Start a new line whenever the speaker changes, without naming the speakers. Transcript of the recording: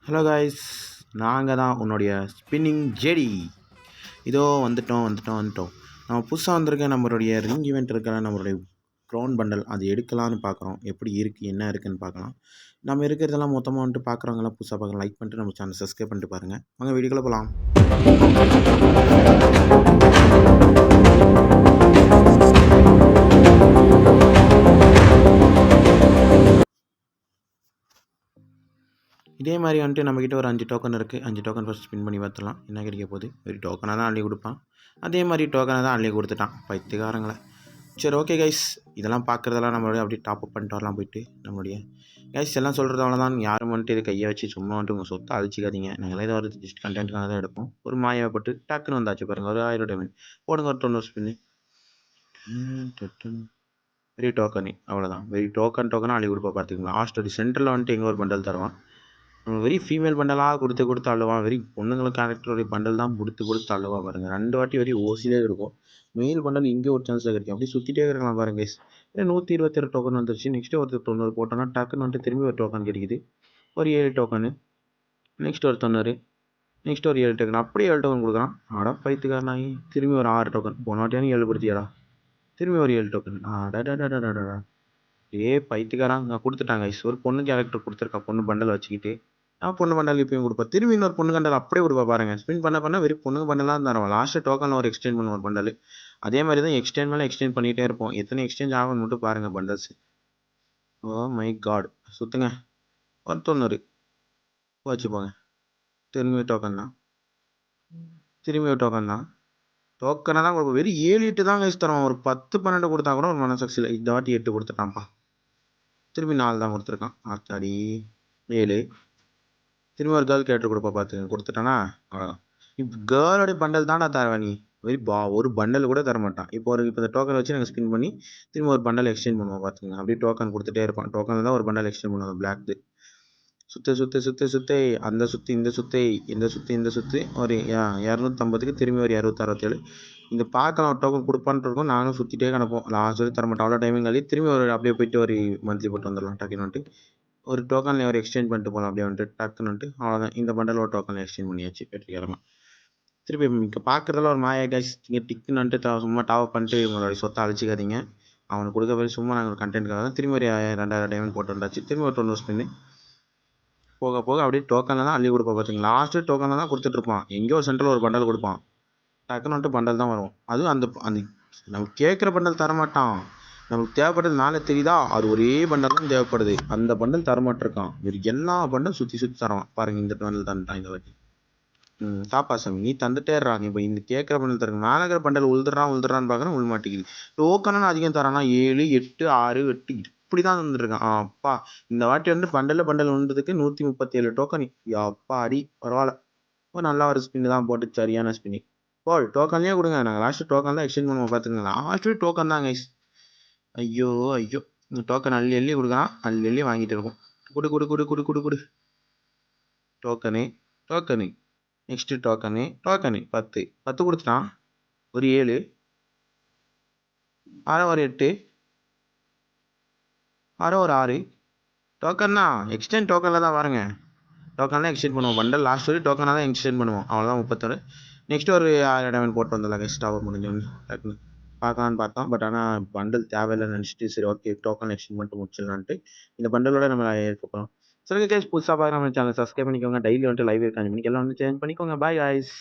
Hello guys, நாங்கள் தான் உன்னுடைய ஸ்பின்னிங் ஜெடி. இதோ வந்துட்டோம். நம்ம புதுசாக வந்திருக்க நம்மளுடைய ரிங் ஈவெண்ட் இருக்கிற நம்மளுடைய க்ரௌன் பண்டல் அது எடுக்கலான்னு பார்க்குறோம். எப்படி இருக்குது என்ன இருக்குதுன்னு பார்க்கலாம். நம்ம இருக்கிறதெல்லாம் மொத்தமாக வந்துட்டு பார்க்குறவங்களாம் புதுசாக பார்க்கலாம். லைக் பண்ணிட்டு நம்ம சேனல் சப்ஸ்கிரைப் பண்ணிட்டு பாருங்கள். வாங்க வீடியோக்குள்ளே போகலாம். இதே மாதிரி வந்துட்டு நம்மக்கிட்ட ஒரு 5 டோக்கன் இருக்குது. 5 டோக்கன் ஃபஸ்ட் ஸ்பின் பண்ணி பார்த்துலாம் என்ன கிடைக்க போகுது. ஒரு டோக்கனாக தான் அள்ளி கொடுப்பான். அதே மாதிரி டோக்கனை தான் அள்ளி கொடுத்துட்டான் பைத்தியக்காரங்களை. சரி, ஓகே கைஸ், இதெல்லாம் பார்க்குறதெல்லாம் நம்மளுடைய அப்படியே டாப் அப் பண்ணிட்டு வரலாம் போயிட்டு. நம்மளுடைய கைஸ் எல்லாம் சொல்கிறது அவ்வளோதான். யாரும் வந்துட்டு இது கையை வச்சு சும்மா வந்துட்டு உங்கள் சொத்தை அழிச்சிக்காதீங்க. நாங்களே இதை ஒரு ஜஸ்ட் கண்டென்ட்டுக்காக தான் எடுப்போம். ஒரு மாயப்பட்டு டக்குன்னு வந்தாச்சு பாருங்கள். ஒரு 1000 டைமண்ட் போடுங்க. ஒரு 90 ஸ்பின்னு வெரி டோக்கனு. அவ்வளோதான். வெரி டோக்கனாக அள்ளி கொடுப்பா பார்த்துக்கலாம். லாஸ்ட் சென்டரில் வந்துட்டு எங்கே ஒரு பண்டல் தருவான். வெரி ஃபீமேல் பண்டலாக கொடுத்து அழுவான். வெரி பொண்ணுங்களுக்கு கேரக்டருடைய பண்டல் தான் கொடுத்து அழுவா பாருங்கள். 2 வாட்டி வெரி ஓசிலே இருக்கும். மெயில் பண்டல் இங்கே ஒரு சான்ஸில் கிடைக்கும். அப்படி சுற்றிட்டே இருக்கலாம் பாருங்க கைஸ். 127 டோக்கன் வந்துருச்சு. நெக்ஸ்ட்டு ஒரு 90 போட்டோன்னா டக்குன்னு வந்துட்டு திரும்பி ஒரு டோக்கன் கிடைக்குது. ஒரு 7 டோக்கனு. நெக்ஸ்ட் ஒரு 90. நெக்ஸ்ட் ஒரு 7 டோக்கன். அப்படியே 7 டோக்கன் கொடுக்குறான். ஆடா பைத்துக்காரனாகி திரும்பி ஒரு 6 டோக்கன். போன வாட்டியான 7 கொடுத்தியாடா. திரும்பி ஒரு 7 டோக்கன். ஆடாடாடாடாடா. பைத்துக்காரன் நான் கொடுத்துட்டாங்க கைஸ். ஒரு பொண்ணு கேரக்டர் கொடுத்துருக்கா. பொண்ணு பண்டல் வச்சுக்கிட்டு பொண்ணு பண்டல் இப்பயும் கொடுப்பா. திரும்பி இன்னொரு பொண்ணு கண்டல் அப்படியே கொடுப்பா பாருங்க. ஸ்பின் பண்ண வெறும் பொண்ணு பண்டலாம் தரோம். லாஸ்ட்டு டோக்கன் ஒரு எக்ஸ்டெண்ட் பண்ணுவோம் ஒரு பண்டல். அதே மாதிரி தான் எக்ஸ்டெண்ட் மேலே எக்ஸ்டெண்ட் பண்ணிகிட்டே இருப்போம். எத்தனை எக்ஸ்சேஞ்ச் ஆகும்னு மட்டும் பாருங்கள் பண்டல்ஸ். ஓ மை காட், சுற்றுங்க. ஒரு 90 வச்சுப்போங்க. திரும்பி டோக்கன் தான். டோக்கனை தான் கொடுப்போம். வெறும் 7 8 தான் கைஸ் தரோம். ஒரு 10 12 கொடுத்தா கூட ஒரு மனசக்சியில். இந்த வாட்டி 8 கொடுத்துட்டான்ப்பா. திரும்பி 4 தான் கொடுத்துருக்கான். ஆத்தாடி 7. திரும்ப ஒரு கேர்ள் கேரக்டர் கொடுப்பா பார்த்து கொடுத்துட்டானா. அவ்வளோதான். இப்போ கேர்ளோடைய பண்டல் தான்டா தருவேன் நீ. ஒரு பண்டல் கூட தர மாட்டான். இப்போ இந்த டோக்கன் வச்சு நாங்கள் ஸ்பின் பண்ணி திரும்ப ஒரு பண்டல் எக்ஸ்சேஞ்ச் பண்ணுவோம் பார்த்துங்க. அப்படியே டோக்கன் கொடுத்துட்டே இருப்பான். டோக்கன் தான் ஒரு பண்டல் எக்ஸ்சேஞ்ச் பண்ணுவோம். பிளாக்து சுற்று அந்த சுற்றி இந்த சுற்றி ஒரு 250க்கு திரும்பி ஒரு 267. இந்த பார்க்கலாம் ஒரு டோக்கன் கொடுப்பான்னு இருக்கும். நானும் சுற்றிட்டே கிடப்போம். லாஸ்ட் வரை தர மாட்டோம். அவ்வளோ டைமிங் கழி திரும்பி ஒரு அப்படியே போயிட்டு ஒரு மந்த்லி போட்டு வந்துடலாம். டக்குன்னு வந்துட்டு ஒரு டோக்கனில் ஒரு எக்ஸ்சேஞ்ச் பண்ணிட்டு போகலாம். அப்படியே வந்துட்டு டக்குன்னு வந்துட்டு அவ்வளோதான். இந்த பண்டல் ஒரு டோக்கனில் எக்ஸ்சேஞ்ச் பண்ணியாச்சு வெற்றிகரமாக. திருப்பி இங்கே பார்க்குறதுல ஒரு மாயா கைஸ். இங்கே டிக்குன்னு வந்துட்டு சும்மா டாப் பண்ணிட்டு உங்களுடைய சொத்தை அழிச்சிக்காதீங்க. அவனுக்கு கொடுக்க போய் சும்மா நாங்கள் கண்டென்ட்காக தான். திரும்பி ஒரு 2000 டைமண்ட் போட்டு வந்தாச்சு. திரும்பி ஒரு 90 ஸ்பின்னு. போக அப்படியே டோக்கனில் தான் அள்ளி கொடுப்போம் பார்த்தீங்க. லாஸ்ட்டு டோக்கனில் தான் கொடுத்துட்ருப்பான். எங்கேயோ ஒரு சென்டரில் ஒரு பண்டல் கொடுப்பான். டக்குன்னு வந்துட்டு பண்டல் தான் வரும். அதுவும் அந்த நமக்கு கேட்குற பண்டல் தரமாட்டான். நமக்கு தேவைப்படுறது மேலே தெரியுதா, அது ஒரே பண்டல் தான் தேவைப்படுது. அந்த பண்டல் தரமாட்டிருக்கான். வேறு எல்லா பண்டல் சுற்றி தரான் பாருங்கள். இந்த பண்டல் தந்துட்டான் இந்த வாட்டி. தாப்பா சாமி நீ தந்துட்டேறான். இப்போ இந்த கேட்குற பண்டல் தருங்க. மேலே இருக்கிற பண்டல் உழுதுறான்னு பார்க்குறேன். உள் மாட்டேங்குது. டோக்கனும் அதிகம் தரானா. 7 8 6 8 இப்படி தான் தந்துருக்கான். அப்பா இந்த வாட்டி வந்து பண்டல் விழுந்ததுக்கு 137 டோக்கன். அப்பா அடி பரவாயில்ல. நல்லா ஒரு ஸ்பின்னு தான் போட்டு சரியான ஸ்பின்னு. டோக்கன்லேயே கொடுங்க. நாங்கள் லாஸ்ட்டு டோக்கன் தான் எக்ஸ்சேஞ்ச் பண்ணுவோம் பார்த்துங்க. லாஸ்ட்டு டோக்கன் தான் கைஸ். ஐயோ இந்த டோக்கன் அள்ளி கொடுக்குறான். அள்ளி வாங்கிட்டு இருக்கும். கொடு டோக்கனு நெக்ஸ்ட்டு டோக்கனு 10 கொடுத்துட்டான். ஒரு 7 ஒரு 8 ஒரு 6 டோக்கன் தான். எக்ஸ்டெண்ட் டோக்கனில் தான் பாருங்க. டோக்கன் தான் எக்ஸ்டெண்ட் பண்ணுவோம். பண்டல் லாஸ்ட் வரைக்கும் டோக்கனாக தான் எக்ஸ்டெண்ட் பண்ணுவோம். அவ்வளோதான் 31. நெக்ஸ்ட் ஒரு 1000 டைமண்ட் போட்டு வந்துடலாம் கைஸ். டாப் முடிஞ்சோன்னு டக்குன்னு பார்க்கலான்னு பார்த்தோம். பட் ஆனால் பண்டல் தேவையில்லைன்னு நினச்சிட்டு சரி ஓகே டோக்கன் எக்ஸ்சேஞ்ச் பண்ணிட்டு முடிச்சிடலான்ட்டு இந்த பண்டலோட நம்ம இருக்க போகிறோம். சரி கைஸ், புதுசாக பார்க்க நம்ம சேனல் சப்ஸ்கிரைப் பண்ணிக்கோங்க. டெய்லி வந்துட்டு லைவ் இருக்காங்க. எல்லாம் வந்து சேஞ்ச் பண்ணிக்கோங்க. Bye guys.